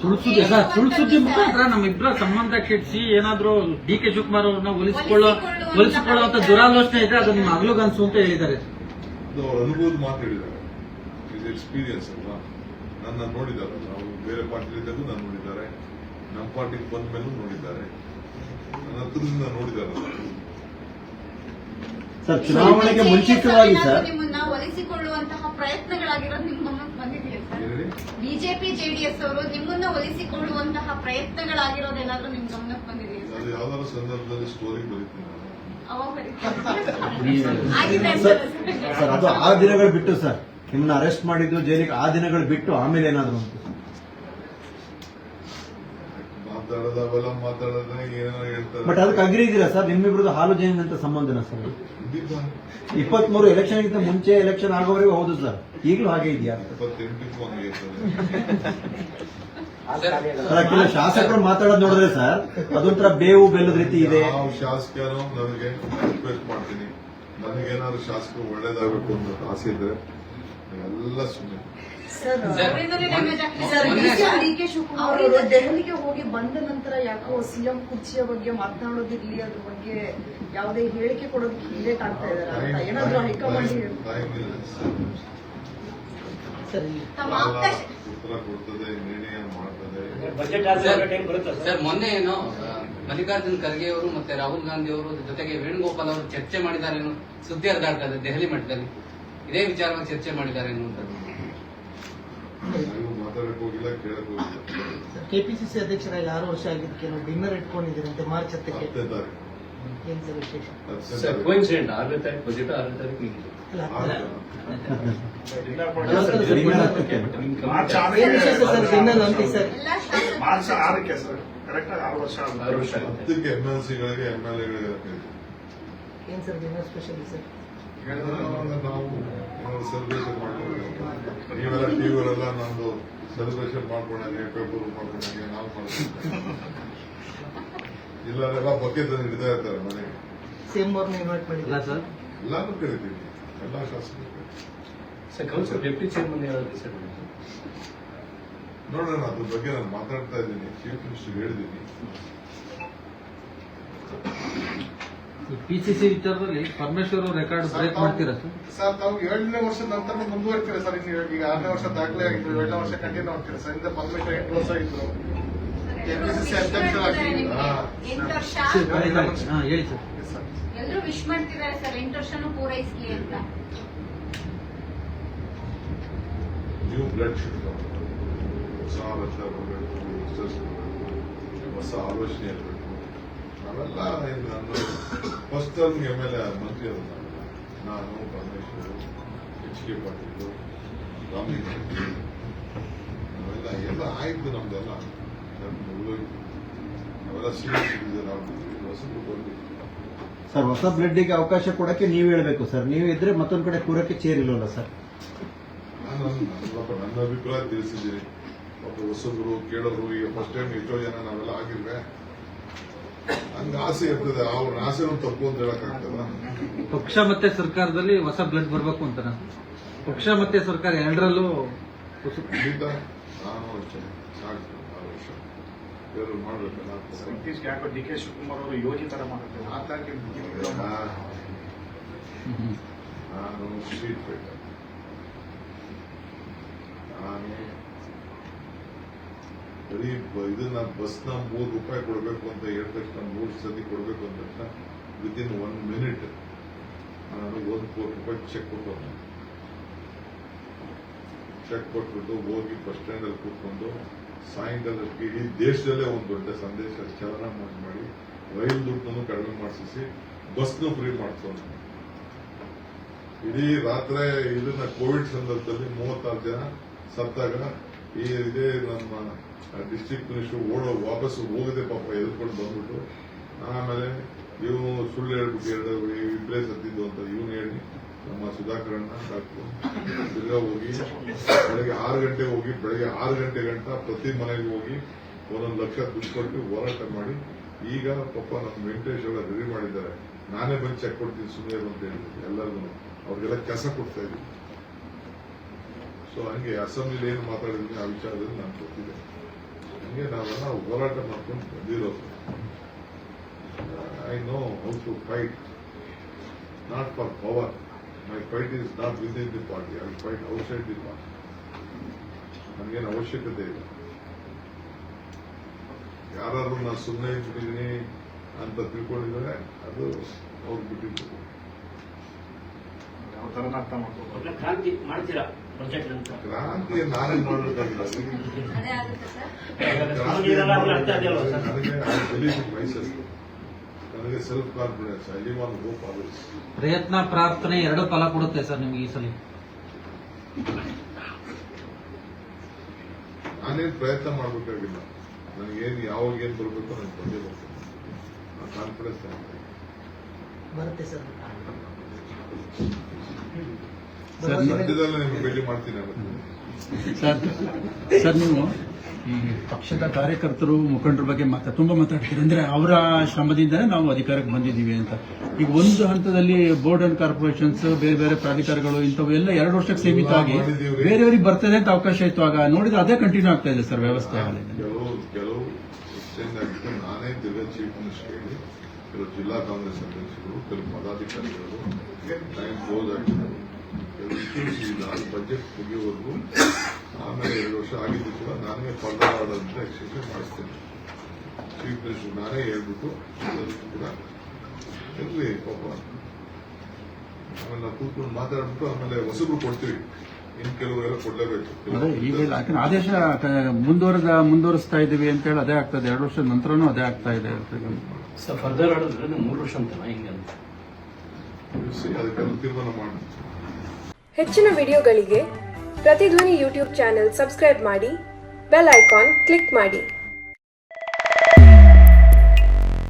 ಸುಳ್ಳು ಸುದ್ದಿ ಮುಖಾಂತರ ನಮ್ಮಿಬ್ಬರ ಸಂಬಂಧ ಕೆಡಿಸಿ ಏನಾದ್ರು ಡಿ ಕೆ ಶಿವಕುಮಾರ್ ಅವ್ರನ್ನ ಹೋಲಿಸಿಕೊಳ್ಳುವಂತ ದುರಾಲೋಚನೆ ಇದೆ, ಅದು ನಿಮ್ಮ ಅಗಲುಗನ್ಸು ಅಂತ ಹೇಳಿದ್ದಾರೆ. ಅವ್ರ ಅನುಭವದ ಮಾತು ಹೇಳಿದ್ದಾರೆ, ಇದು ಎಕ್ಸ್ಪೀರಿಯನ್ಸ್ ಅಲ್ವಾ. ನನ್ನ ನೋಡಿದ್ದಾರೆ, ನಾವು ಬೇರೆ ಪಾರ್ಟಿಲಿದ್ದಾಗೂ ನಾನು ನೋಡಿದ್ದಾರೆ, ನಮ್ಮ ಪಾರ್ಟಿಗೆ ಬಂದ ಮೇಲೂ ನೋಡಿದ್ದಾರೆ, ನನ್ನ ಹತ್ರದಿಂದ ನೋಡಿದ್ದಾರೆ. ಸರ್, ಚುನಾವಣೆಗೆ ಮುಂಚಿತವಾಗಿ ಸರ್ ನಿಮ್ಮನ್ನ ಒಲಿಸಿಕೊಳ್ಳುವಂತಹ ಪ್ರಯತ್ನಗಳಾಗಿರೋದು ನಿಮ್ಮ ಗಮನಕ್ಕೆ ಬಂದಿದೆಯಾ ಸರ್? ಬಿಜೆಪಿ ಜೆಡಿಎಸ್ ಅವರು ನಿಮ್ಮನ್ನ ಒಲಿಸಿಕೊಳ್ಳುವಂತಹ ಪ್ರಯತ್ನಗಳಾಗಿರೋದೇನಾದ್ರೂ ನಿಮ್ ಗಮನಕ್ಕೆ ಬಂದಿದೆಯಾ ಸರ್? ಅದು ಯಾವ್ದಾದ್ರು ಸಂದರ್ಭದಲ್ಲಿ ಸ್ಟೋರಿ ಬರೀತೀನಿ ನಾನು. ಅವಾಗ ಆಗಿದೆ ಸರ್, ಅದು ಆ ದಿನಗಳು ಬಿಟ್ಟು ಸರ್, ನಿಮ್ಮನ್ನ ಅರೆಸ್ಟ್ ಮಾಡಿದ್ದು ಜೈಲಿಗೆ ಆ ದಿನಗಳು ಬಿಟ್ಟು ಆಮೇಲೆ ಏನಾದ್ರು ಅಂತ ಅವೆಲ್ಲ ಮಾತಾಡೋದ್ರೆ ಏನೋ ಹೇಳ್ತಾರೆ. ಬಟ್ ಅದಕ್ಕೆ ಅಗ್ರಿ ಇದೀರಾ ಸರ್? ನಿಮ್ಮಿಬ್ರದ್ದು ಹಾಲು ಜೈನ್ ಅಂತ ಸಂಬಂಧನ ಸರ್? 23 ಎಲೆಕ್ಷನ್ ಗಿಂತ ಮುಂಚೆ ಎಲೆಕ್ಷನ್ ಆಗೋವರೆಗೂ ಹೌದು ಸರ್, ಈಗಲೂ ಹಾಗೆ ಇದೆಯಾ? 28ಕ್ಕೂ ಹಂಗೆ ಇರ್ತದೆ. ಕೆಲವು ಶಾಸಕರು ಮಾತಾಡೋದು ನೋಡಿದ್ರೆ ಸರ್, ಅದೊಂಥರ ಬೇವು ಬೆಲ್ಲದ ರೀತಿ ಇದೆ. ನಾವು ಶಾಸಕರು ನನಗೆ ರಿಕ್ವೆಸ್ಟ್ ಮಾಡ್ತೀನಿ, ನನಗೇನಾದ್ರು ಶಾಸಕರು ಒಳ್ಳೇದಾಗಬೇಕು ಅಂತ ಆಸೆ ಇದ್ರೆ ಎಲ್ಲ ಸುಮ್ಮನೆ. ಡಿ ಕೆ ಶಿವಕುಮಾರ್ ಅವರು ದೆಹಲಿಗೆ ಹೋಗಿ ಬಂದ ನಂತರ ಯಾಕೋ ಸಿಎಂ ಕುರ್ಚಿಯ ಬಗ್ಗೆ ಮಾತನಾಡೋದಿರ್ಲಿ, ಅದ್ರ ಬಗ್ಗೆ ಯಾವುದೇ ಹೇಳಿಕೆ ಕೊಡೋದಕ್ಕೆ ಲೇಟ್ ಆಗ್ತಾ ಇದಾರೆ ಅಂತ ಏನಾದ್ರು ಹೈಕಮಾಂಡ್ ಉತ್ತರ ಕೊಡ್ತದೆ, ನಿರ್ಣಯ ಮಾಡ್ತದೆ. ಸರ್, ಮೊನ್ನೆ ಏನೋ ಮಲ್ಲಿಕಾರ್ಜುನ್ ಖರ್ಗೆ ಅವರು ಮತ್ತೆ ರಾಹುಲ್ ಗಾಂಧಿ ಅವರು ಜೊತೆಗೆ ವೇಣುಗೋಪಾಲ್ ಅವರು ಚರ್ಚೆ ಮಾಡಿದ್ದಾರೆ ಅನ್ನೋ ಸುದ್ದಿ ಹರಿದಾಡ್ತಾ ಇದೆ ದೆಹಲಿ ಮಟ್ಟದಲ್ಲಿ. ಇದೇ ವಿಚಾರವಾಗಿ ಚರ್ಚೆ ಮಾಡಿದ್ದಾರೆ ಅನ್ನುವಂಥದ್ದು. ಮಾತಾಡಕ್ ಹೋಗಿಲ್ಲ, ಕೇಳಕ್ ಹೋಗಿಲ್ಲ. ಕೆಪಿಸಿಸಿ ಅಧ್ಯಕ್ಷರಾಗಿ 6 ವರ್ಷ ಆಗಿದ್ದಕ್ಕೆ ಡಿನ್ನರ್ ಇಟ್ಕೊಂಡಿದ್ದೀರಂತೆ ಮಾರ್ಚ್ 10ಕ್ಕೆ. 10ನೇ ತಾರೀಕು. ಏನ್ ಸರ್ ವಿಶೇಷ? ಸರ್, ಕೋಇನ್ಸಿಡೆಂಟ್ 6ನೇ ತಾರೀಕು ಬಜೆಟ್ 6ನೇ ತಾರೀಕು ಮಾರ್ಚ್ 6ಕ್ಕೆ ಸರ್, ಕರೆಕ್ಟ್ 6 ವರ್ಷ 10ಕ್ಕೆ MLC-ಗಳಿಗೆ MLA-ಗಳಿಗೆ ಏನ್ ಸರ್ ಡಿನ್ನರ್ ಸ್ಪೆಷಲ್ ಸರ್? ನಾವು ಸೆಲೆಬ್ರೇಷನ್ ಮಾಡ್ಕೊಂಡ್ರೆ ನೀವೆಲ್ಲ ಟಿವಿಯವರೆಲ್ಲ ನಮ್ದು ಸೆಲೆಬ್ರೇಷನ್ ಮಾಡ್ಕೊಂಡಂಗೆ, ಪೇಪರ್ ಮಾಡ್ಕೊಂಡಂಗೆ ನಾವು ಮಾಡ್ಕೊಂಡ್ರೆ ಇಲ್ಲೆಲ್ಲ ಬಕೆಟ್ ಹಿಡಿತಾ ಇರ್ತಾರೆ ಮನೆಗೆ. ಸೇಮ್ ಅವ್ರನ್ನ ಇನ್ವೈಟ್ ಮಾಡಿಲ್ಲ ಸರ್? ಎಲ್ಲಾನು ಕರಿತೀವಿ, ಎಲ್ಲ ಶಾಸಕರು ಸರ್. ಕೌನ್ಸಿಲ್ ಡೆಪ್ಟಿ ಚೇರ್ಮನ್ ಯಾರಾದ್ರು ಡಿಸೈಡ್ ಮಾಡಿದ್ರು? ನೋಡೋಣ, ಅದ್ರ ಬಗ್ಗೆ ನಾನು ಮಾತಾಡ್ತಾ ಇದ್ದೀನಿ, ಚೀಫ್ ಮಿನಿಸ್ಟರ್ ಹೇಳಿದ್ದೀನಿ. ಪಿಸಿಸಿ ವಿಚಾರದಲ್ಲಿ ಪರಮೇಶ್ವರ್ ಅವರು ರೆಕಾರ್ಡ್ ಬ್ರೇಕ್ ಮಾಡ್ತೀರಾ ಸರ್? ಸರ್, ತಾವು 7ನೇ ವರ್ಷದ ನಂತರ ಮುಂದುವರಿತೀರಾ ಸರ್? ಇನ್ನು ಈಗ 6ನೇ ವರ್ಷ ದಾಖಲೆ ಆಗಿದ್ರು, 7ನೇ ವರ್ಷ ಕಂಟಿನ್ಯೂ ಆಗ್ತೀರಾ ಸರ್? ಇಂದ ಪರಮೇಶ್ವರ್ 8 ವರ್ಷ ಇದ್ರು, ಕೆಪಿಸಿಸಿ ಅಧ್ಯಕ್ಷರಾಗಿ 8 ವರ್ಷ ಹೇಳಿ ಸರ್. ಎಲ್ಲರೂ ವಿಶ್ ಮಾಡ್ತಿದ್ದಾರೆ ಸರ್, 8 ವರ್ಷನೂ ಪೂರೈಸ್ಲಿ ಅಂತ. ನ್ಯೂ ಬ್ಲಡ್ ಶಿಫ್ಟ್ ಹೊಸ ಆಲೋಚನೆ ಬರಬೇಕು, ಹೊಸ ಆಲೋಚನೆ ಇರಬೇಕು. ನಾವೆಲ್ಲ ನಾನು ಫಸ್ಟ್ ಟರ್ಮ್ MLA ಮಂತ್ರಿ ಅಲ್ಲ, ನಾನು ಪರಮೇಶ್ವರ್, HK ಪಾಟೀಲ್, ರಾಮಲಿಂಗ, ನಾವೆಲ್ಲ ಆಯ್ತು, ನಮ್ದೆಲ್ಲ ನಾವೆಲ್ಲ ಸೀರಿಯಸ್ ಇದ್ದೀವಿ. ಹೊಸದು ಬಂದು ಸರ್, ಹೊಸ ಬ್ಲಡ್ಗೆ ಅವಕಾಶ ಕೊಡಕ್ಕೆ ನೀವು ಹೇಳ್ಬೇಕು ಸರ್. ನೀವು ಇದ್ರೆ ಮತ್ತೊಂದ್ ಕಡೆ ಕೂರಕ್ಕೆ ಚೇರ್ ಇಲ್ಲವಲ್ಲ ಸರ್? ನನ್ನ ಅಭಿಪ್ರಾಯ ತಿಳಿಸಿದ್ದೀನಿ. ಒಬ್ಬ ಹೊಸಬ್ರು ಕೇಳೋರು, ಈಗ ಫಸ್ಟ್ ಟೈಮ್ ಎಷ್ಟೋ ಜನ ನಾವೆಲ್ಲ ಆಗಿರ್ವೆ, ಹಂಗ ಆಸೆ ಇರ್ತದೆ. ಅವ್ರ ಆಸೆನೂ ತಪ್ಪು ಅಂತ ಹೇಳಕ್ಕಾಗ್ತದ? ಪಕ್ಷ ಮತ್ತೆ ಸರ್ಕಾರದಲ್ಲಿ ಹೊಸ ಬ್ಲಡ್ ಬರಬೇಕು ಅಂತ ಪಕ್ಷ ಮತ್ತೆ ಸರ್ಕಾರ ಎರಡರಲ್ಲೂ ಖಂಡಿತ ನಾನು ಸಾಕು 6 ವರ್ಷ ಬೇರೆ ಮಾಡ್ಬೇಕಲ್ಲ. ಇತ್ತೀಚೆಗೆ ಯಾಕೋ ಡಿ ಕೆ ಶಿವಕುಮಾರ್ ಅವರು ಯೋಗಿ ತರ ಮಾಡ್ತಾರೆ. ನಾನು ಸ್ಟ್ರೀಟ್ ಫೈಟರ್, ನಾನು ಬರೀ ಇದನ್ನ ಬಸ್ನ ₹3 ಕೊಡಬೇಕು ಅಂತ ಹೇಳಿದ ತಕ್ಷಣ 3 ಸತಿ ಕೊಡಬೇಕು ಅಂದ ತಕ್ಷಣ ವಿತಿನ್ 1 ಮಿನಿಟ್ ನಾನು ₹1 ಕೋಟಿ ಚೆಕ್ ಕೊಟ್ಟು ಹೋಗಿ ಬಸ್ ಸ್ಟ್ಯಾಂಡ್ ಅಲ್ಲಿ ಕೂತ್ಕೊಂಡು ಸಾಯಂಕಾಲಕ್ಕೆ ಇಡೀ ದೇಶದಲ್ಲೇ ಒಂದು ದೊಡ್ಡ ಸಂದೇಶ ಚಾಲನ ಮಾಡಿ ರೈಲ್ ದುಡ್ಡನ್ನು ಕಡಿಮೆ ಮಾಡಿಸಿ ಬಸ್ನು ಫ್ರೀ ಮಾಡಿಸೋಣ. ಇಡೀ ರಾತ್ರಿ ಇದನ್ನ ಕೋವಿಡ್ ಸಂದರ್ಭದಲ್ಲಿ 36 ಜನ ಸತ್ತಾಗ ಇದೇ ನಮ್ಮ ಡಿಸ್ಟ್ರಿಕ್ಟ್ ಮಿನಿಸ್ಟರ್ ವಾಪಸ್ ಹೋಗದೆ ಪಾಪ ಎದ್ಕೊಂಡು ಬಂದ್ಬಿಟ್ಟು, ಆಮೇಲೆ ಇವನು ಸುಳ್ಳು ಹೇಳ್ಬಿಟ್ಟು ಇಬ್ಬರೇ ಸತ್ತಿದ್ದು ಅಂತ ಇವನು ಹೇಳಿ ನಮ್ಮ ಸುಧಾಕರಣ್ಣ ಡಾಕ್ಟರ್ ತಿರ್ಗಾ ಹೋಗಿ ಬೆಳಗ್ಗೆ 6 ಗಂಟೆ ಹೋಗಿ ಬೆಳಗ್ಗೆ 6 ಗಂಟೆ ಗಂಟ ಪ್ರತಿ ಮನೆಗೆ ಹೋಗಿ 1 ಲಕ್ಷ ದುಡ್ಡು ಕೊಟ್ಟು ಹೋರಾಟ ಮಾಡಿ ಈಗ ಪಾಪ ನಮ್ಮ ವೆಂಕಟೇಶ್ ಎಲ್ಲ ರೆಡಿ ಮಾಡಿದ್ದಾರೆ. ನಾನೇ ಬಂದು ಚೆಕ್ ಕೊಡ್ತೀನಿ ಸುಮ್ಮನೆ ಅಂತ ಹೇಳಿದ್ರು ಎಲ್ಲರಿಗೂ, ಅವ್ರಿಗೆಲ್ಲ ಕೆಲಸ ಕೊಡ್ತಾ ಇದ್ದೀನಿ. ಸೊ ಹಂಗೆ ಅಸೆಂಬ್ಲಿಲಿ ಏನು ಮಾತಾಡಿದ್ದೀನಿ ಆ ವಿಚಾರದಲ್ಲಿ ನಾನು ಗೊತ್ತಿದೆ. ಹಂಗೆ ನಾವೆಲ್ಲ ಹೋರಾಟ ಮಾಡ್ಕೊಂಡು ಬಂದಿರೋದು. I know how to fight, not for power. My fight is not within the party, I fight outside the party. ನನಗೇನು ಅವಶ್ಯಕತೆ ಇಲ್ಲ. ಯಾರಾದ್ರೂ ನಾನು ಸುಮ್ಮನೆ ಬಿಟ್ಟಿದ್ದೀನಿ ಅಂತ ತಿಳ್ಕೊಂಡಿದ್ದಾರೆ, ಅದು ಅವ್ರು ಬಿಟ್ಟಿದ್ದು. ಯಾವ ತರ ಅರ್ಥ ಮಾಡ್ಕೋಬಹುದು. ಕ್ರಾಂತಿ ಮಾಡ್ತೀರಾ ಪ್ರಾಜೆಕ್ಟ್ ಅಂತ ಕ್ರಾಂತಿ ನಾನೇ ಮಾಡಬೇಕಾಗಿಲ್ಲ. ಅದೇ ಆಗುತ್ತೆ ಸರ್. ನನಗೆ self confidence, I live on hope always. ಪ್ರಯತ್ನ ಪ್ರಾರ್ಥನೆ ಎರಡು ಫಲ ಕೊಡುತ್ತೆ ಸರ್ ನಿಮ್ಗೆ ಈ ಸಲ. ನಾನೇನು ಪ್ರಯತ್ನ ಮಾಡಬೇಕಾಗಿಲ್ಲ. ನನಗೇನು ಯಾವಾಗ ಏನು ಬರಬೇಕು ನನಗೆ ಬಂದೇ ಬರ್ತದೆ. ನಾನು ಕಾನ್ಫಿಡೆನ್ಸ್ ಬರುತ್ತೆ ಸರ್. ಸದ್ಯದಲ್ಲೇ ನಿಮ್ಗೆ ಭೇಟಿ ಮಾಡ್ತೀನಿ ಅವತ್ತು. ಸರ್ ನೀವು ಈ ಪಕ್ಷದ ಕಾರ್ಯಕರ್ತರು ಮುಖಂಡರ ಬಗ್ಗೆ ತುಂಬಾ ಮಾತಾಡ್ತೀರಿ. ಅಂದ್ರೆ ಅವರ ಶ್ರಮದಿಂದನೇ ನಾವು ಅಧಿಕಾರಕ್ಕೆ ಬಂದಿದ್ದೀವಿ ಅಂತ. ಈಗ ಒಂದು ಹಂತದಲ್ಲಿ ಬೋರ್ಡ್ ಅಂಡ್ ಕಾರ್ಪೊರೇಷನ್ಸ್, ಬೇರೆ ಬೇರೆ ಪ್ರಾಧಿಕಾರಗಳು ಇಂಥವೆಲ್ಲ 2 ವರ್ಷಕ್ಕೆ ಸೀಮಿತ ಆಗಿ ಬೇರೆಯವರಿಗೆ ಬರ್ತದೆ ಅಂತ ಅವಕಾಶ ಇತ್ತು. ಆಗ ನೋಡಿದ್ರೆ ಅದೇ ಕಂಟಿನ್ಯೂ ಆಗ್ತಾ ಇದೆ ಸರ್ ವ್ಯವಸ್ಥೆ. ಕೆಲವು ಎಕ್ಸ್ಚೇಂಜ್ ಆಗಿತ್ತು. ನಾನೇ ದಿವ್ಯ ಚೀಫ್ ಮಿನಿಸ್ಟರ್ ಹೇಳಿ ಕೆಲವು ಜಿಲ್ಲಾ ಕಾಂಗ್ರೆಸ್ ಅಧ್ಯಕ್ಷರು, ಕೆಲವು ಪದಾಧಿಕಾರಿಗಳು ಟೈಮ್ ಕ್ಲೋಸ್ ಆಗಿತ್ತು. ಬಜೆಟ್ ಮುಗಿಯುವವರೆಗೂ ಆಮೇಲೆ 2 ವರ್ಷ ಆಗಿದ್ದು ಕೂಡ ನಾನೇ ಫರ್ದರ್ ಆರ್ಡರ್ ಅಂತ ಎಕ್ಸ್ಟೆನ್ಷನ್ ಮಾಡಿಸ್ತೇನೆ. ಚೀಫ್ ಮಿನಿಸ್ಟರ್ ನಾನೇ ಹೇಳ್ಬಿಟ್ಟು ಕೂಡ ಎಲ್ರಿ ಪಾಪ ಆಮೇಲೆ ನಾವು ಕೂತ್ಕೊಂಡು ಮಾತಾಡ್ಬಿಟ್ಟು ಆಮೇಲೆ ಹೊಸಬ್ರು ಕೊಡ್ತೀವಿ. ಇನ್ನು ಕೆಲವರೆಲ್ಲ ಕೊಡ್ಲೇಬೇಕು. ಈಗ ಯಾಕಂದ್ರೆ ಆದೇಶ ಮುಂದುವರಿಸ್ತಾ ಇದೀವಿ ಅಂತ ಹೇಳಿ ಅದೇ ಆಗ್ತದೆ. 2 ವರ್ಷದ ನಂತರನೂ ಅದೇ ಆಗ್ತಾ ಇದೆ. ಸರ್ ಫರ್ದರ್ ಆಡಿದ್ರೆ 3 ವರ್ಷ ಅಂತ ಹಿಂಗೆ ಅದಕ್ಕೆಲ್ಲ ತೀರ್ಮಾನ ಮಾಡಿ. ಹೆಚ್ಚಿನ ವಿಡಿಯೋಗಳಿಗೆ ಪ್ರತಿಧ್ವನಿ ಯೂಟ್ಯೂಬ್ ಚಾನೆಲ್ ಸಬ್ಸ್ಕ್ರೈಬ್ ಮಾಡಿ, ಬೆಲ್ ಐಕಾನ್ ಕ್ಲಿಕ್ ಮಾಡಿ.